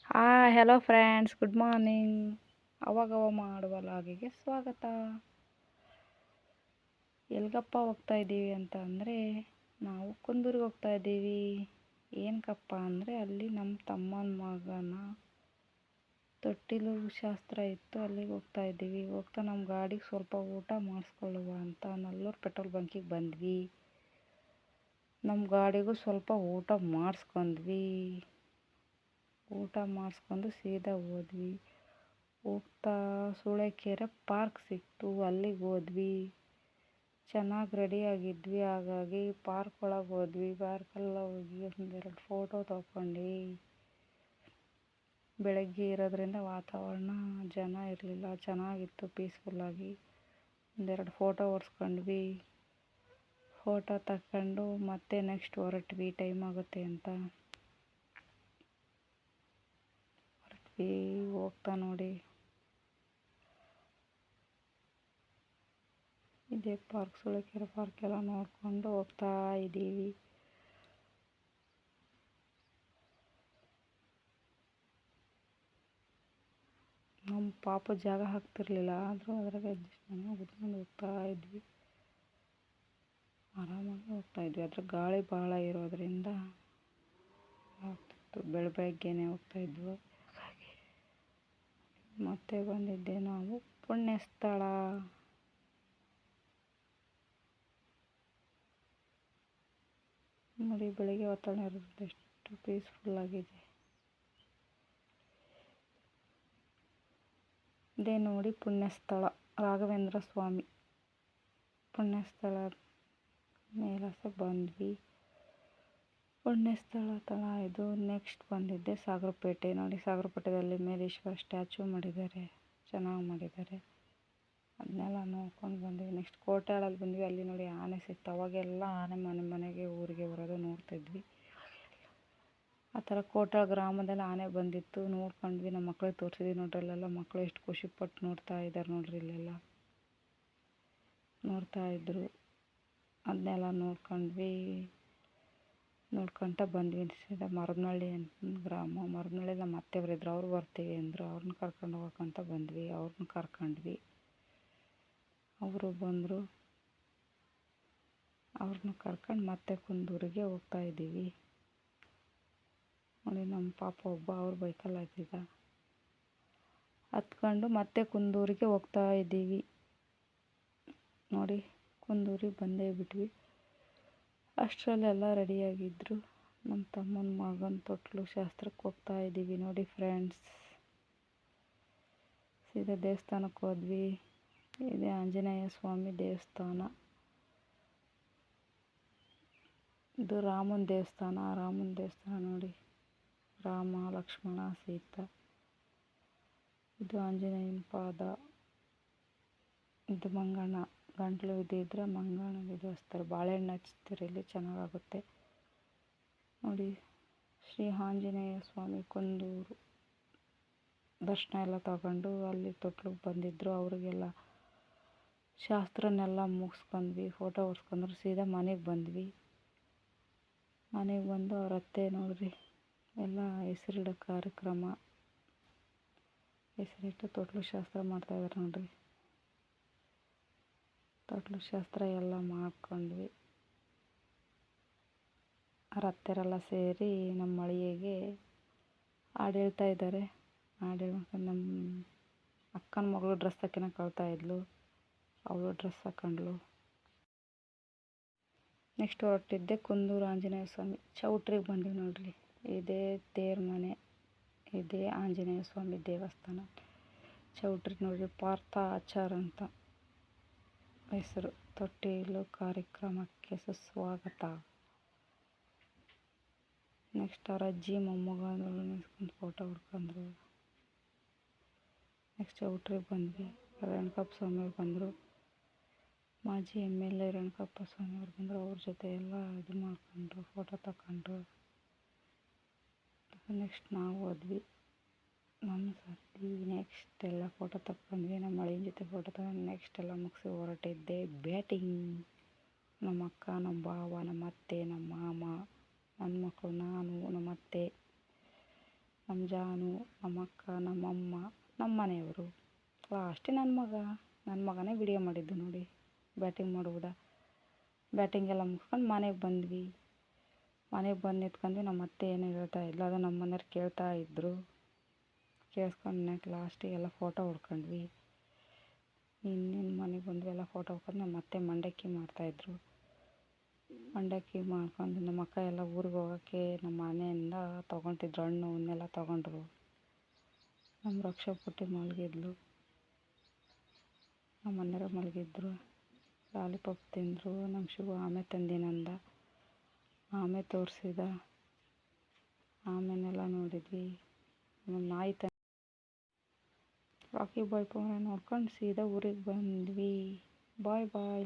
Hi hello friends, good morning. ಅವಾಗವ ಮಾಡುವ ಲಾಗಿಗೆ ಸ್ವಾಗತ. ಎಲ್ಗಪ್ಪ ಹೋಗ್ತಾ ಇದ್ದೀವಿ ಅಂತ ಅಂದರೆ, ನಾವು ಕುಂದೂರಿಗೆ ಹೋಗ್ತಾ ಇದ್ದೀವಿ. ಏನಕ್ಕಪ್ಪ ಅಂದರೆ ಅಲ್ಲಿ ನಮ್ಮ ತಮ್ಮನ ಮಗನ ತೊಟ್ಟಿಲು ಶಾಸ್ತ್ರ ಇತ್ತು, ಅಲ್ಲಿಗೆ ಹೋಗ್ತಾ ಇದ್ದೀವಿ. ಹೋಗ್ತಾ ನಮ್ಮ ಗಾಡಿಗೆ ಸ್ವಲ್ಪ ಊಟ ಮಾಡಿಸ್ಕೊಳ್ಳುವ ಅಂತ ನಲ್ಲೂರು ಪೆಟ್ರೋಲ್ ಬಂಕಿಗೆ ಬಂದ್ವಿ. ನಮ್ಮ ಗಾಡಿಗೂ ಸ್ವಲ್ಪ ಊಟ ಮಾಡಿಸ್ಕೊಂಡ್ವಿ. ಊಟ ಮಾಡಿಸ್ಕೊಂಡು ಸೀದಾ ಹೋದ್ವಿ. ಹೋಗ್ತಾ ಸೂಳೆಕೆರೆ ಪಾರ್ಕ್ ಸಿಕ್ತು, ಅಲ್ಲಿಗೆ ಹೋದ್ವಿ. ಚೆನ್ನಾಗಿ ರೆಡಿಯಾಗಿದ್ವಿ, ಹಾಗಾಗಿ ಪಾರ್ಕ್ ಒಳಗೆ ಹೋದ್ವಿ. ಪಾರ್ಕೆಲ್ಲ ಹೋಗಿ ಒಂದೆರಡು ಫೋಟೋ ತೊಗೊಂಡ್ವಿ. ಬೆಳಗ್ಗೆ ಇರೋದ್ರಿಂದ ವಾತಾವರಣ ಜನ ಇರಲಿಲ್ಲ, ಚೆನ್ನಾಗಿತ್ತು ಪೀಸ್ಫುಲ್ಲಾಗಿ. ಒಂದೆರಡು ಫೋಟೋ ಹೊಡ್ಸ್ಕೊಂಡ್ವಿ. ಫೋಟೋ ತಗೊಂಡು ಮತ್ತೆ ನೆಕ್ಸ್ಟ್ ಹೊರಟ್ವಿ, ಟೈಮ್ ಆಗುತ್ತೆ ಅಂತ. ಹೋಗ್ತಾ ನೋಡಿ, ಇದೇ ಪಾರ್ಕ್, ಸೂಳೆಕೆರೆ ಪಾರ್ಕ್ ಎಲ್ಲ ನೋಡಿಕೊಂಡು ಹೋಗ್ತಾ ಇದ್ದೀವಿ. ನಮ್ಮ ಪಾಪು ಜಾಗ ಹಾಕ್ತಿರ್ಲಿಲ್ಲ, ಆದರೂ ಅದ್ರಾಗ ಅಡ್ಜಸ್ಟ್ ಮಾಡಿ ಕುತ್ಕೊಂಡು ಹೋಗ್ತಾ ಇದ್ವಿ. ಆರಾಮಾಗಿ ಹೋಗ್ತಾ ಇದ್ವಿ. ಅದ್ರ ಗಾಳಿ ಭಾಳ ಇರೋದ್ರಿಂದ ಆಗ್ತಿತ್ತು. ಬೆಳಗ್ಗೆನೇ ಹೋಗ್ತಾ ಇದ್ವು. ಹಾಗಾಗಿ ಮತ್ತೆ ಬಂದಿದ್ದೆ ನಾವು ಪುಣ್ಯಸ್ಥಳ. ನೋಡಿ, ಬೆಳಿಗ್ಗೆ ವಾತಾವರಣ ಇರೋದ್ರಿಂದ ಎಷ್ಟು ಪೀಸ್ಫುಲ್ಲಾಗಿದೆ. ಇದೇ ನೋಡಿ ಪುಣ್ಯಸ್ಥಳ, ರಾಘವೇಂದ್ರ ಸ್ವಾಮಿ ಪುಣ್ಯಸ್ಥಳ ಮೇಲಸ ಬಂದ್ವಿ. ಪುಣ್ಯಸ್ಥಳ ತಳ ಇದು. ನೆಕ್ಸ್ಟ್ ಬಂದಿದ್ದೆ ಸಾಗರಪೇಟೆ. ನೋಡಿ, ಸಾಗರಪೇಟೆಯಲ್ಲಿ ಮೇಲೇಶ್ವರ ಸ್ಟ್ಯಾಚು ಮಾಡಿದ್ದಾರೆ, ಚೆನ್ನಾಗಿ ಮಾಡಿದ್ದಾರೆ. ಅದನ್ನೆಲ್ಲ ನೋಡ್ಕೊಂಡು ಬಂದ್ವಿ. ನೆಕ್ಸ್ಟ್ ಕೋಟ್ಯಾಳಲ್ಲಿ ಬಂದ್ವಿ. ಅಲ್ಲಿ ನೋಡಿ ಆನೆ ಸಿಕ್ತು. ಅವಾಗೆಲ್ಲ ಆನೆ ಮನೆಗೆ ಊರಿಗೆ ಬರೋದು ನೋಡ್ತಿದ್ವಿ. ಆ ಥರ ಕೋಟ್ಯಾಳ ಗ್ರಾಮದಲ್ಲಿ ಆನೆ ಬಂದಿತ್ತು, ನೋಡ್ಕೊಂಡ್ವಿ. ನಮ್ಮ ಮಕ್ಳಿಗೆ ತೋರಿಸಿದ್ವಿ. ನೋಡ್ರಿ, ಅಲ್ಲೆಲ್ಲ ಮಕ್ಕಳು ಎಷ್ಟು ಖುಷಿಪಟ್ಟು ನೋಡ್ತಾ ಇದ್ದಾರೆ ನೋಡ್ರಿ, ಇಲ್ಲೆಲ್ಲ ನೋಡ್ತಾ ಇದ್ರು. ಅದನ್ನೆಲ್ಲ ನೋಡ್ಕೊಂಡ್ವಿ. ನೋಡ್ಕೊತ ಬಂದ್ವಿ. ಸೀದಾ ಮರಬನಹಳ್ಳಿ ಅಂತ ಗ್ರಾಮ. ಮರಬನಹಳ್ಳಿ ನಮ್ಮ ಅತ್ತೆಯವರಿದ್ರು, ಅವ್ರು ಬರ್ತೀವಿ ಅಂದರು. ಅವ್ರನ್ನ ಕರ್ಕೊಂಡು ಹೋಗೋಕ್ಕಂತ ಬಂದ್ವಿ. ಅವ್ರನ್ನ ಕರ್ಕೊಂಡ್ವಿ. ಅವರು ಬಂದರು. ಅವ್ರನ್ನ ಕರ್ಕೊಂಡು ಮತ್ತೆ ಕುಂದೂರಿಗೆ ಹೋಗ್ತಾ ಇದ್ದೀವಿ. ನೋಡಿ, ನಮ್ಮ ಪಾಪ ಒಬ್ಬ ಅವ್ರ ಬೈಕಲ್ಲಿ ಹತ್ತಿದ. ಹತ್ಕೊಂಡು ಮತ್ತೆ ಕುಂದೂರಿಗೆ ಹೋಗ್ತಾ ಇದ್ದೀವಿ. ನೋಡಿ, ಕುಂದೂರಿಗೆ ಬಂದೇ ಬಿಟ್ವಿ. ಅಷ್ಟರಲ್ಲೆಲ್ಲ ರೆಡಿಯಾಗಿದ್ದರು. ನಮ್ಮ ತಮ್ಮನ ಮಗನ ತೊಟ್ಲು ಶಾಸ್ತ್ರಕ್ಕೆ ಹೋಗ್ತಾ ಇದ್ದೀವಿ. ನೋಡಿ ಫ್ರೆಂಡ್ಸ್, ಸೀದಾ ದೇವಸ್ಥಾನಕ್ಕೆ ಹೋದ್ವಿ. ಇದೇ ಆಂಜನೇಯ ಸ್ವಾಮಿ ದೇವಸ್ಥಾನ. ಇದು ರಾಮನ ದೇವಸ್ಥಾನ. ರಾಮನ ದೇವಸ್ಥಾನ ನೋಡಿ, ರಾಮ ಲಕ್ಷ್ಮಣ ಸೀತಾ. ಇದು ಆಂಜನೇಯನ ಪಾದ. ಇದು ಮಂಗಣ್ಣ, ಗಂಟ್ಲು ಇದ್ದಿದ್ರೆ ಮಂಗಣ್ಣಗೆ ಇದು ಹಚ್ತಾರೆ. ಬಾಳೆಹಣ್ಣು ಹಚ್ತಾರೆ, ಇಲ್ಲಿ ಚೆನ್ನಾಗಾಗುತ್ತೆ ನೋಡಿ. ಶ್ರೀ ಆಂಜನೇಯ ಸ್ವಾಮಿ ಕುಂದೂರು ದರ್ಶನ ಎಲ್ಲ ತಗೊಂಡು ಅಲ್ಲಿ ತೊಟ್ಲಿಗೆ ಬಂದಿದ್ದರು. ಅವರಿಗೆಲ್ಲ ಶಾಸ್ತ್ರನೆಲ್ಲ ಮುಗಿಸ್ಕೊಂಡ್ವಿ. ಫೋಟೋ ಹೊಡ್ಸ್ಕೊಂಡ್ರು. ಸೀದಾ ಮನೆಗೆ ಬಂದ್ವಿ. ಮನೆಗೆ ಬಂದು ಅವ್ರ ಅತ್ತೆ ನೋಡ್ರಿ ಎಲ್ಲ ಹೆಸರಿಡೋ ಕಾರ್ಯಕ್ರಮ, ಹೆಸರಿಟ್ಟು ತೊಟ್ಲು ಶಾಸ್ತ್ರ ಮಾಡ್ತಾಯಿದ್ದಾರೆ ನೋಡ್ರಿ. ತೊಟ್ಲು ಶಾಸ್ತ್ರ ಎಲ್ಲ ಮಾಡ್ಕೊಂಡ್ವಿ. ಅವ್ರ ಅತ್ತೆರೆಲ್ಲ ಸೇರಿ ನಮ್ಮ ಮಳಿಗೆಗೆ ಹಾಡು ಹೇಳ್ತಾ ಇದ್ದಾರೆ. ಹಾಡು ಹೇಳ್ಕೊಂಡು ನಮ್ಮ ಅಕ್ಕನ ಮಗಳು ಡ್ರೆಸ್ ಹಾಕ್ಯನಕ್ಕೆ ಕಳ್ತಾ ಇದ್ಲು, ಅವಳು ಡ್ರೆಸ್ ಹಾಕೊಂಡ್ಳು. ನೆಕ್ಸ್ಟ್ ಹೊರಟಿದ್ದೆ ಕುಂದೂರು ಆಂಜನೇಯ ಸ್ವಾಮಿ ಚೌಟ್ರಿಗೆ ಬಂದ್ವಿ. ನೋಡ್ರಿ, ಇದೇ ತೇರು ಮನೆ, ಇದೇ ಆಂಜನೇಯ ಸ್ವಾಮಿ ದೇವಸ್ಥಾನ. ಚೌಟ್ರಿಗೆ ನೋಡ್ರಿ, ಪಾರ್ಥ ಆಚಾರ್ ಅಂತ ಹೆಸರು. ತೊಟ್ಟಿಲು ಕಾರ್ಯಕ್ರಮಕ್ಕೆ ಸುಸ್ವಾಗತ. ನೆಕ್ಸ್ಟ್ ಅವ್ರ ಅಜ್ಜಿ ಮೊಮ್ಮಗಳು ನಿಂತ್ಕೊಂಡು ಫೋಟೋ ಹೊಡ್ಕೊಂಡ್ರು. ನೆಕ್ಸ್ಟ್ ಚೌಟ್ರಿಗೆ ಬಂದ್ವಿ. ರೇಣುಕಪ್ಪ ಸ್ವಾಮಿಯವ್ರು ಬಂದರು. ಮಾಜಿ MLA ರೇಣುಕಪ್ಪ ಸ್ವಾಮಿಯವ್ರು ಬಂದರು. ಅವ್ರ ಜೊತೆ ಎಲ್ಲ ಇದು ಮಾಡ್ಕೊಂಡ್ರು, ಫೋಟೋ ತಗೊಂಡ್ರು. ನೆಕ್ಸ್ಟ್ ನಾವು ಹೋದ್ವಿ. ನಮ್ಮ ಸರ್ತಿ ನೆಕ್ಸ್ಟ್ ಎಲ್ಲ ಫೋಟೋ ತಗೊಂಡ್ವಿ. ನಮ್ಮ ಮಳಿನ ಜೊತೆ ಫೋಟೋ ತಗೊಂಡು ನೆಕ್ಸ್ಟ್ ಎಲ್ಲ ಮುಗಿಸಿ ಹೊರಟಿದ್ದೆ ಬ್ಯಾಟಿಂಗ್. ನಮ್ಮ ಅಕ್ಕ, ನಮ್ಮ ಭಾವ, ನಮ್ಮ ಅತ್ತೆ, ನಮ್ಮ ಮಾಮ, ನನ್ನ ಮಕ್ಕಳು, ನಾನು, ನಮ್ಮ ಅತ್ತೆ ನಮ್ಮ ಜಾನು, ನಮ್ಮ ಅಕ್ಕ, ನಮ್ಮಮ್ಮ, ನಮ್ಮ ಮನೆಯವರು. ಲಾಸ್ಟಿಗೆ ನನ್ನ ಮಗನೇ ವಿಡಿಯೋ ಮಾಡಿದ್ದು ನೋಡಿ. ಬ್ಯಾಟಿಂಗ್ ಮಾಡುವುದ ಬ್ಯಾಟಿಂಗ್ ಎಲ್ಲ ಮುಗಿಸ್ಕೊಂಡು ಮನೆಗೆ ಬಂದ್ವಿ. ಮನೆಗೆ ಬಂದು ನಿಂತ್ಕೊಂಡ್ವಿ. ನಮ್ಮ ಅತ್ತೆ ಏನು ಹೇಳ್ತಾ ಇದ್ಲು, ಅದು ನಮ್ಮ ಮನೆಯವ್ರು ಕೇಳ್ತಾ ಇದ್ದರು. ಕೇಳಿಸ್ಕೊಂಡು ಲಾಸ್ಟಿಗೆ ಎಲ್ಲ ಫೋಟೋ ಹೊಡ್ಕೊಂಡ್ವಿ. ಇನ್ನೇನು ಮನೆಗೆ ಬಂದ್ವಿ, ಎಲ್ಲ ಫೋಟೋ ಹೊಡ್ಕೊಂಡು ನಮ್ಮ ಅತ್ತೆ ಮಂಡಕ್ಕಿ ಮಾಡ್ತಾಯಿದ್ರು. ಮಂಡಕ್ಕಿ ಮಾಡ್ಕೊಂಡು ನಮ್ಮ ಅಕ್ಕ ಎಲ್ಲ ಊರಿಗೆ ಹೋಗೋಕ್ಕೆ ನಮ್ಮ ಮನೆಯಿಂದ ತೊಗೊತಿದ್ರು, ಹಣ್ಣು ಹಣ್ಣೆಲ್ಲ ತೊಗೊಂಡ್ರು. ನಮ್ಮ ರಕ್ಷಾ ಪುಟ್ಟಿ ಮಲಗಿದ್ಲು, ನಮ್ಮ ಮನೆಯವರು ಮಲಗಿದ್ರು. ಲಾಲಿಪಾಪ್ ತಿಂದರು. ನಮ್ಮ ಶಿವು ಆಮೆ ತಂದಿನಂದ, ಆಮೆ ತೋರಿಸಿದ, ಆಮೆನೆಲ್ಲ ನೋಡಿದ್ವಿ. ನಮ್ಮ ನಾಯಿ ರಾಕಿ ಬಾಯ್ ನೋಡ್ಕೊಂಡು ಸೀದಾ ಊರಿಗೆ ಬಂದ್ವಿ. ಬಾಯ್ ಬಾಯ್.